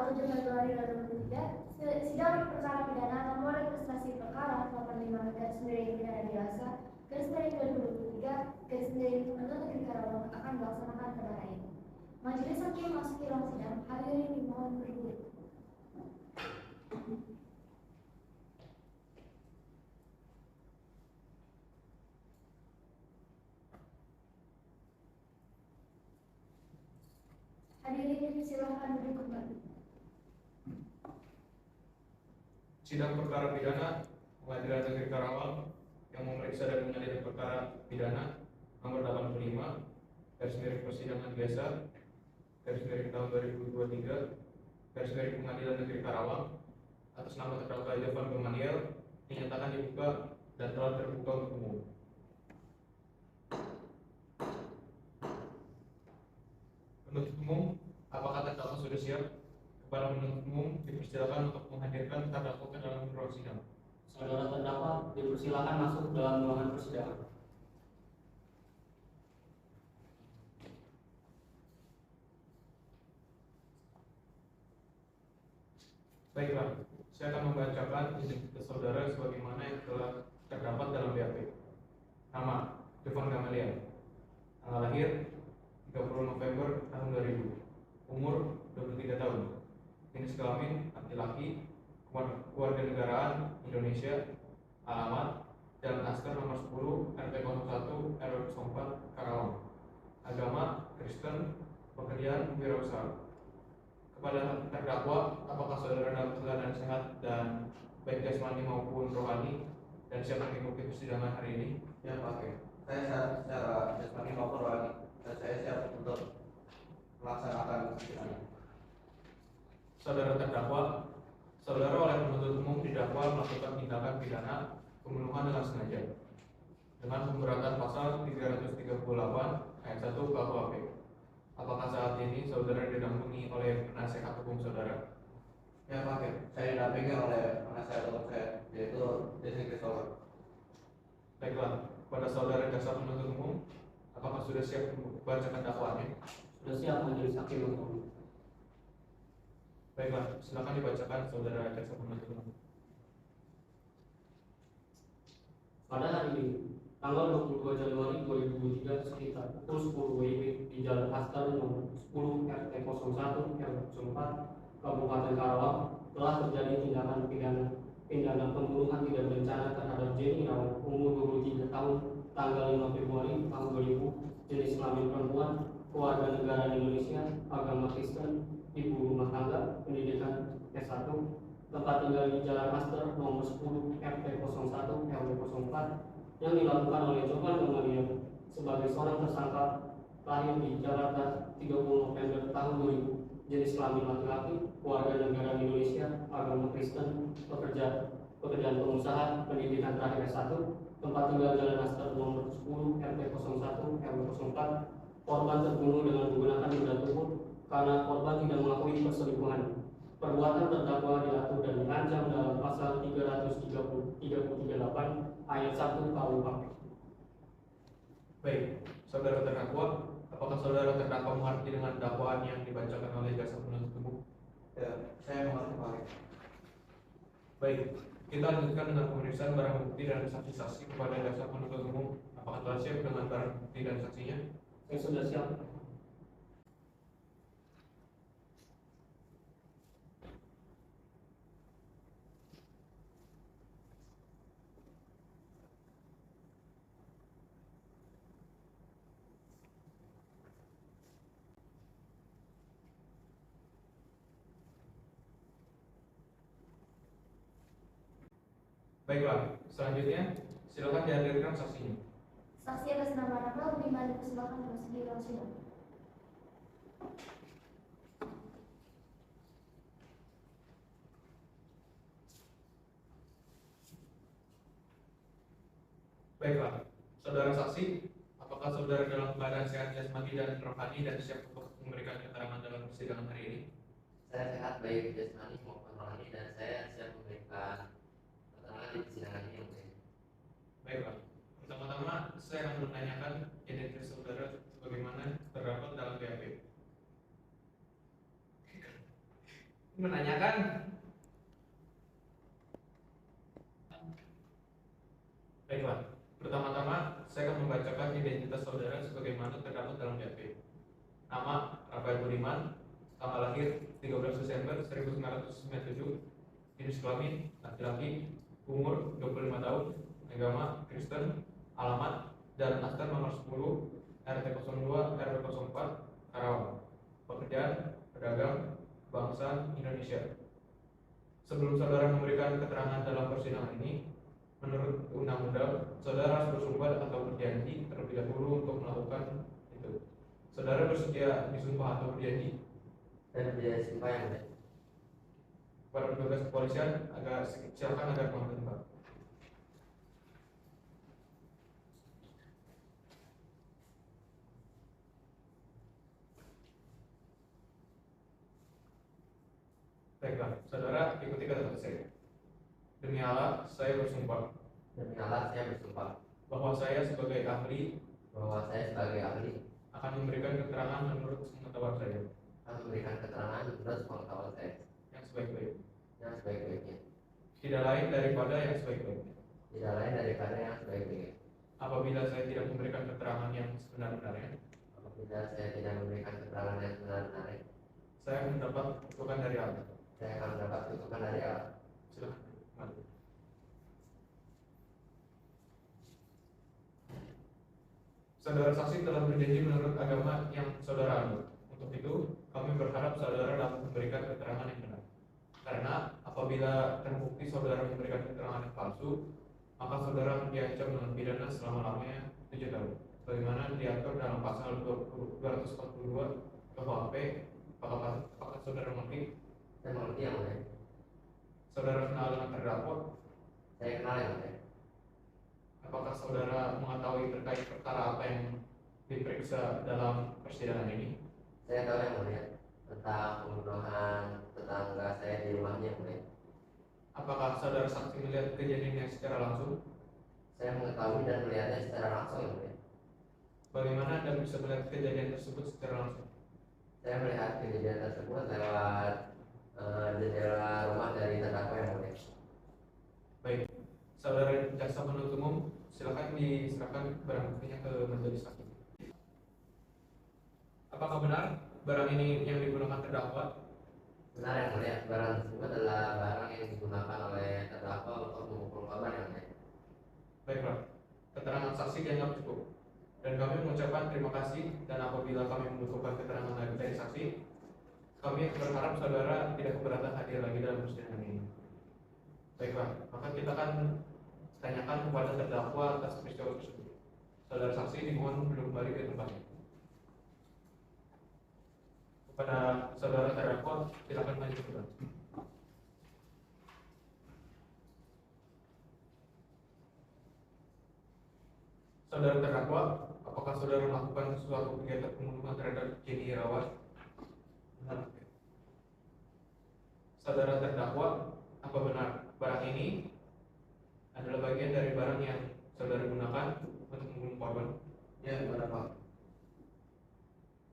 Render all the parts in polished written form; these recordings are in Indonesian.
tanggal 7 Februari 2023, sidang perkara pidana nomor registrasi perkara 85/9 pidana dewasa /2023 penuntut negeri Karawang akan melaksanakan perkara ini. Majelis hakim memasuki ruang sidang. Hadirin dimohon berdiri. Hadirin silakan duduk kembali. Sidang perkara pidana Pengadilan Negeri Karawang yang memeriksa dan mengadili perkara pidana nomor 85 persidangan biasa tahun 2023 Pengadilan Negeri Karawang atas nama terdakwa Jovan Gamaliel dinyatakan dibuka dan telah terbuka untuk umum. Penuntut umum, apakah terdakwa sudah siap? Kepada penuntut umum dipersilakan untuk menghadirkan terdakwa ke dalam ruang sidang. Saudara terdakwa dipersilakan masuk dalam ruangan persidangan. Baiklah, saya akan membacakan identitas saudara sebagaimana yang telah terdapat dalam BAP. Nama: Jovan Gamaliel. Tanggal lahir: 30 November tahun 2000. Umur: 23 tahun. Jenis kelamin: laki-laki. Kewarganegaraan Indonesia. Alamat: Jalan Asker nomor 10 RT 01 RW 04 Karawang. Agama: Kristen. Pekerjaan: wirausaha. Kepada terdakwa, apakah saudara dalam keadaan sehat dan baik jasmani maupun rohani dan siap mengikuti persidangan hari ini? Ya Pak Hakim, saya sehat secara jasmani maupun rohani dan saya siap untuk melaksanakan persidangan. Saudara terdakwa, saudara oleh penuntut umum didakwa melakukan tindakan pidana pembunuhan dengan sengaja dengan pemberatan pasal 338 ayat 1 KUHP. Apakah saat ini saudara didampingi oleh penasihat hukum saudara? Ya Pak Hakim, saya didampingi oleh penasihat hukum saya, yaitu Desi Christopher. Baiklah, kepada saudara jaksa penuntut umum, apakah sudah siap membacakan dakwaannya? Sudah siap majelis hakim untuk. Baiklah, silakan dibacakan saudara jaksa penuntut umum. Pada hari ini, tanggal 22 Januari 2023 sekitar pukul 10 WIB di Jalan Asker nomor 10 RT 01 RW 04 Kabupaten Karawang telah terjadi tindakan pembunuhan tidak berencana terhadap Jenny Irawan, umur 23 tahun, tanggal 5 Februari tahun 2000, jenis kelamin perempuan, kewarganegaraan Indonesia, agama Kristen, ibu rumah tangga, pendidikan S1, tempat tinggal di Jalan Asker nomor 10 RT 01 RW 04, yang dilakukan oleh Jovan Gamaliel sebagai seorang tersangka, lahir di Jakarta 30 November tahun 2000, jenis kelamin laki-laki, kewarganegaraan Indonesia, agama Kristen, pekerjaan pengusaha, pendidikan terakhir S1, tempat tinggal Jalan Asker nomor 10 RT 01 RW 04. Korban terbunuh dengan menggunakan benda tubuh karena korban tidak mengakui perselingkuhan. Perbuatan terdakwa diatur dan diancam dalam pasal 338 ayat 1 KUHP. Baik, saudara terdakwa, apakah saudara terdakwa mengerti dengan dakwaan yang dibacakan oleh jaksa penuntut umum? Ya, saya mengerti Pak Hakim. Baik, kita lanjutkan dengan pemeriksaan barang bukti dan saksi-saksi kepada jaksa penuntut umum. Apakah telah siap dengan barang bukti dan saksinya? Saya sudah siap. Baiklah, selanjutnya silakan dihadirkan saksinya. Saksi atas nama Rafael Budiman dipersilakan memasuki ruang sidang. Baiklah, saudara saksi, apakah saudara dalam keadaan sehat jasmani dan rohani dan siap untuk memberikan keterangan dalam persidangan hari ini? Saya sehat baik jasmani maupun rohani dan saya siap memberikan keterangan di persidangan ini. Baiklah, pertama-tama saya akan menanyakan identitas saudara sebagaimana terdapat dalam BAP. Menanyakan. Baiklah, pertama-tama saya akan membacakan identitas saudara sebagaimana terdapat dalam BAP. Nama Rafael Budiman, tanggal lahir 13 Desember 1997, jenis kelamin laki-laki, umur 25 tahun, agama Kristen, alamat Jalan Aster nomor 10, RT 02, RW 04, Karawang. Pekerjaan, pedagang, bangsa Indonesia. Sebelum saudara memberikan keterangan dalam persidangan ini, menurut undang-undang, saudara harus bersumpah atau berjanji terlebih dahulu untuk melakukan itu. Saudara bersedia disumpah atau berjanji? Dan biaya sumpah yang mulia. Para petugas kepolisian silakan agar mengambil tempat. Baiklah, saudara ikuti kata-kata saya. Demi Allah, saya bersumpah Demi Allah saya bersumpah bahwa saya sebagai ahli bahwa saya sebagai ahli akan memberikan keterangan menurut pengetahuan saya akan memberikan keterangan menurut pengetahuan saya yang sebaik-baiknya, yang sebaik-baiknya, tidak lain daripada yang sebaik-baiknya. tidak lain daripada yang sebaik-baiknya. Apabila saya tidak memberikan keterangan yang sebenar-benarnya, Apabila saya tidak memberikan keterangan yang sebenar-benarnya, saya akan mendapat kutukan dari Allah. saya akan mendapat kutukan dari Allah. Silakan. Mari. Saudara saksi telah berjanji menurut agama yang saudara anut. Untuk itu, kami berharap saudara dapat memberikan keterangan yang benar. Karena apabila terbukti saudara memberikan keterangan yang palsu, maka saudara akan diancam dengan pidana selama-lamanya 7 tahun. Bagaimana diatur dalam pasal 242 KUHP. Apakah saudara mengerti? Saya mengerti yang mulia. Saudara kenal dengan terdakwa? Saya kenal yang mulia. Apakah saudara mengetahui terkait perkara apa yang diperiksa dalam persidangan ini? Saya tahu yang mulia tentang pembunuhan tetangga saya di rumahnya yang mulia. Apakah saudara saksi melihat kejadiannya secara langsung? Saya mengetahui dan melihatnya secara langsung yang mulia. Bagaimana Anda bisa melihat kejadian tersebut secara langsung? Saya melihat kejadian tersebut lewat jendela rumah dari terdakwa yang mulia. Baik, saudara jaksa penuntut umum, silakan diserahkan barang buktinya ke majelis hakim. Apakah benar barang ini yang digunakan terdakwa? Benar yang mulia, barang tersebut adalah barang yang digunakan oleh terdakwa untuk memukul korban yang mulia. Baiklah, keterangan saksi dianggap cukup. Dan kami mengucapkan terima kasih, dan apabila kami membutuhkan keterangan lagi dari saksi, kami berharap saudara tidak keberatan hadir lagi dalam persidangan ini. Baiklah, maka kita akan tanyakan kepada terdakwa atas peristiwa tersebut. Saudara saksi dimohon belum kembali ke tempatnya. Kepada saudara terdakwa, silakan maju ke depan. Saudara terdakwa, apakah saudara melakukan suatu kegiatan pembunuhan terhadap Jenny Irawan? Benar. Saudara terdakwa, apa benar barang ini adalah bagian dari barang yang saudara gunakan untuk membunuh korban? Ya, benar Pak.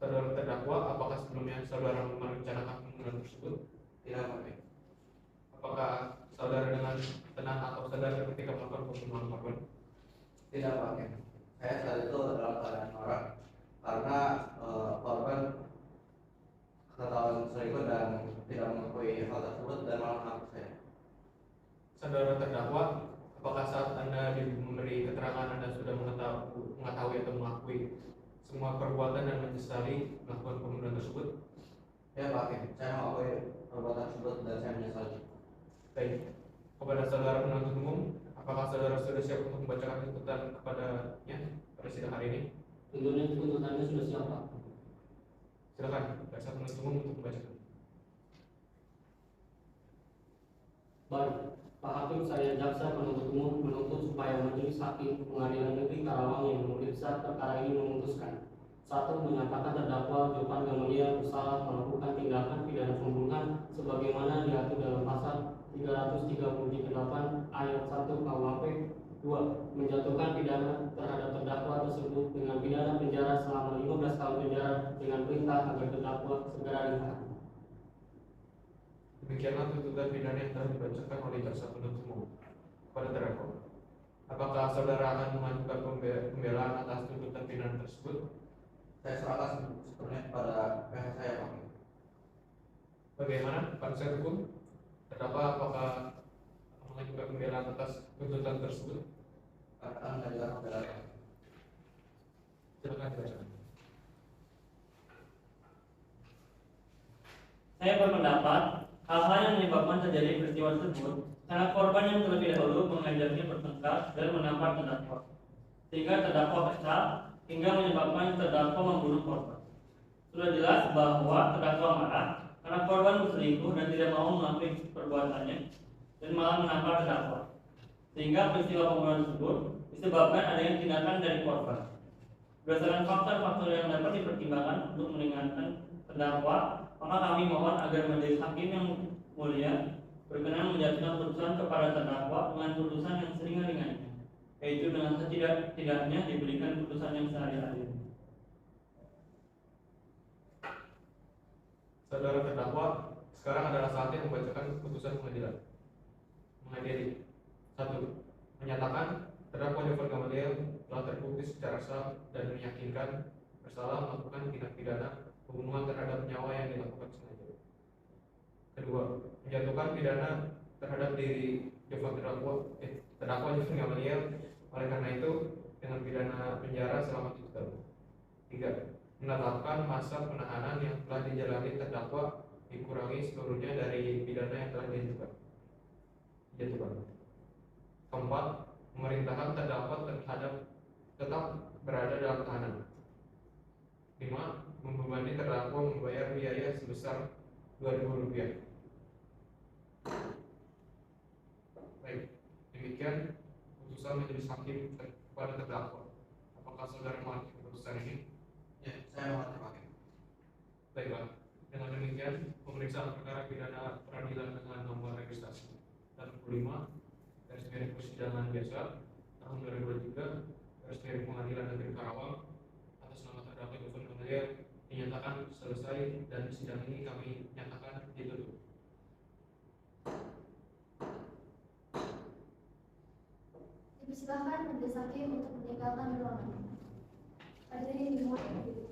Saudara terdakwa, apakah sebelumnya saudara merencanakan pembunuhan tersebut? Tidak Pak. Apakah saudara dengan tenang atau sadar ketika melakukan pembunuhan korban? Tidak Pak. Saya saat itu dalam keadaan marah karena korban ketahuan selingkuh dan tidak mengakui hal tersebut dan malah mengaku saya. Saudara terdakwa, apakah saat Anda memberi keterangan Anda sudah mengetahui atau mengakui semua perbuatan dan menyesali melakukan pembunuhan tersebut? Ya Pak, saya mengakui perbuatan tersebut dan saya menyesali. Baik, kepada saudara penuntut umum, apakah saudara sudah siap untuk membacakan tuntutan kepadanya pada sidang hari ini? Tuntutannya sudah siap, Pak. Silakan, jaksa penuntut umum untuk membacakan. Baik, Pak Hakim, saya jaksa penuntut umum menuntut supaya Majelis Hakim Pengadilan Negeri Karawang yang memeriksa perkara ini memutuskan: 1. Menyatakan terdakwa Jovan Gamalia bersalah melakukan tindakan pidana pembunuhan sebagaimana diatur dalam pasal 338 ayat 1 KUHP. 2. Menjatuhkan pidana terhadap terdakwa tersebut dengan pidana penjara selama 15 tahun penjara dengan perintah agar terdakwa segera ditahan. Demikianlah tuntutan pidana yang telah dibacakan oleh jaksa penuntut umum kepada terdakwa. Apakah saudara akan mengajukan pembelaan atas tuntutan pidana tersebut? Saya serahkan sepenuhnya kepada pihak saya, Pak. Bagaimana penasihat hukum? Terdakwa apakah mengajukan pembelaan atas tuntutan tersebut? Akan mengajukan pembelaan. Silakan dibacakan. Saya berpendapat hal-hal yang menyebabkan terjadi peristiwa tersebut karena korban yang terlebih dahulu mengajaknya bertengkar dan menampar terdakwa, sehingga terdakwa kesal hingga menyebabkan terdakwa membunuh korban. Sudah jelas bahwa terdakwa marah karena korban berselingkuh dan tidak mau mengakui perbuatannya dan malah menampar terdakwa, sehingga peristiwa pembunuhan tersebut disebabkan adanya tindakan dari korban. Berdasarkan faktor-faktor yang dapat dipertimbangkan untuk meringankan terdakwa, maka kami mohon agar majelis hakim yang mulia berkenan menjatuhkan putusan kepada terdakwa dengan putusan yang seringan-ringannya, yaitu dengan setidak-tidaknya diberikan putusan yang seadil-adilnya. Saudara terdakwa, sekarang adalah saatnya membacakan putusan pengadilan. Mengadili. 1. Menyatakan terdakwa Jovan Gamaliel telah terbukti secara sah dan meyakinkan bersalah melakukan tindak pidana pembunuhan terhadap nyawa yang dilakukan sengaja. 2. Menjatuhkan pidana terhadap diri terdakwa Jovan Gamaliel, oleh karena itu dengan pidana penjara selama 7 tahun. 3. Menetapkan masa penahanan yang telah dijalani terdakwa dikurangi seluruhnya dari pidana yang telah dijatuhkan. 4. Pemerintahan terdakwa tetap berada dalam tahanan. 5. Membebani terdakwa membayar biaya sebesar Rp2.000. Baik, demikian putusan majelis hakim kepada terdakwa. Apakah saudara mengerti keputusan ini? Ya, saya mengerti, Pak. Baiklah, dengan demikian pemeriksaan perkara pidana peradilan dengan nomor registrasi 65 garis persidangan biasa tahun 2023 garis pengadilan negeri Karawang atas nama terdakwa Jovan Gamaliel dinyatakan selesai dan sidang ini kami nyatakan ditutup. Dipersilakan majelis hakim untuk meninggalkan ruangan. Hadirin dimulai.